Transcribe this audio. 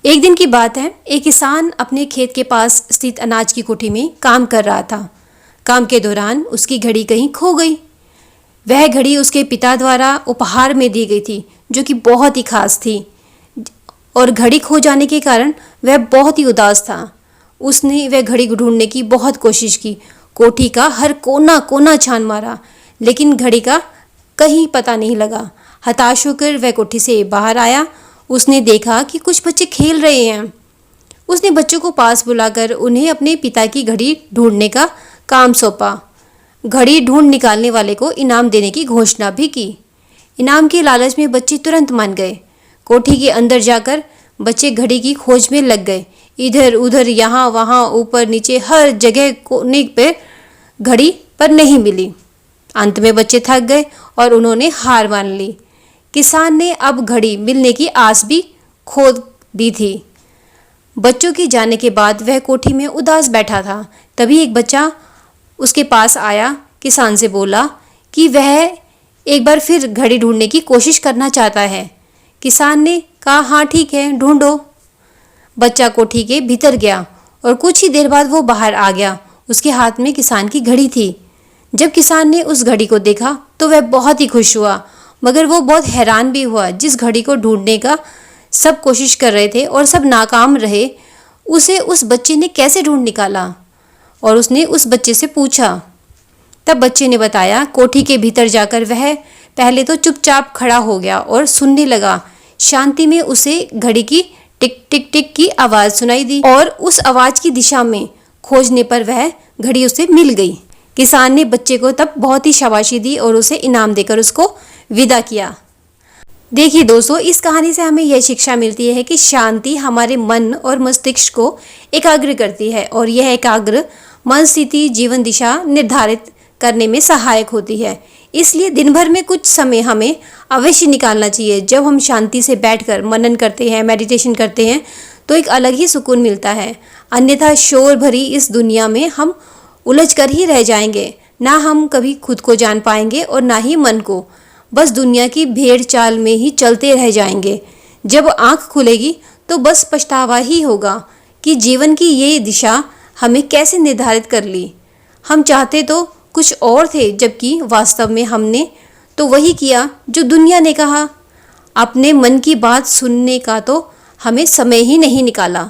एक दिन की बात है। एक किसान अपने खेत के पास स्थित अनाज की कोठी में काम कर रहा था। काम के दौरान उसकी घड़ी कहीं खो गई। वह घड़ी उसके पिता द्वारा उपहार में दी गई थी, जो कि बहुत ही खास थी। और घड़ी खो जाने के कारण वह बहुत ही उदास था। उसने वह घड़ी ढूंढने की बहुत कोशिश की, कोठी का हर कोना कोना छान मारा, लेकिन घड़ी का कहीं पता नहीं लगा। हताश होकर वह कोठी से बाहर आया। उसने देखा कि कुछ बच्चे खेल रहे हैं। उसने बच्चों को पास बुलाकर उन्हें अपने पिता की घड़ी ढूंढने का काम सौंपा। घड़ी ढूंढ निकालने वाले को इनाम देने की घोषणा भी की। इनाम के लालच में बच्चे तुरंत मान गए। कोठी के अंदर जाकर बच्चे घड़ी की खोज में लग गए। इधर उधर, यहाँ वहाँ, ऊपर नीचे, हर जगह कोने पे घड़ी पर नहीं मिली। अंत में बच्चे थक गए और उन्होंने हार मान ली। किसान ने अब घड़ी मिलने की आस भी खो दी थी। बच्चों के जाने के बाद वह कोठी में उदास बैठा था। तभी एक बच्चा उसके पास आया, किसान से बोला कि वह एक बार फिर घड़ी ढूंढने की कोशिश करना चाहता है। किसान ने कहा, हाँ ठीक है, ढूंढो। बच्चा कोठी के भीतर गया और कुछ ही देर बाद वो बाहर आ गया। उसके हाथ में किसान की घड़ी थी। जब किसान ने उस घड़ी को देखा तो वह बहुत ही खुश हुआ, मगर वो बहुत हैरान भी हुआ। जिस घड़ी को ढूंढने का सब कोशिश कर रहे थे और सब नाकाम रहे, उसे उस बच्चे ने कैसे ढूंढ निकाला। और उसने उस बच्चे से पूछा। तब बच्चे ने बताया, कोठी के भीतर जाकर वह पहले तो चुपचाप खड़ा हो गया और सुनने लगा। शांति में उसे घड़ी की टिक टिक टिक की आवाज़ सुनाई दी और उस आवाज़ की दिशा में खोजने पर वह घड़ी उसे मिल गई। किसान ने बच्चे को तब बहुत ही शाबाशी दी और उसे इनाम देकर उसको विदा किया। देखिए दोस्तों, इस कहानी से हमें यह शिक्षा मिलती है कि शांति हमारे मन और मस्तिष्क को एकाग्र करती है और यह एकाग्र मन स्थिति जीवन दिशा निर्धारित करने में सहायक होती है। इसलिए दिन भर में कुछ समय हमें अवश्य निकालना चाहिए। जब हम शांति से बैठकर मनन करते हैं, मेडिटेशन करते हैं, तो एक अलग ही सुकून मिलता है। अन्यथा शोर भरी इस दुनिया में हम उलझ कर ही रह जाएंगे। ना हम कभी खुद को जान पाएंगे और ना ही मन को। बस दुनिया की भेड़ चाल में ही चलते रह जाएंगे। जब आंख खुलेगी तो बस पछतावा ही होगा कि जीवन की ये दिशा हमें कैसे निर्धारित कर ली। हम चाहते तो कुछ और थे, जबकि वास्तव में हमने तो वही किया जो दुनिया ने कहा। अपने मन की बात सुनने का तो हमें समय ही नहीं निकाला।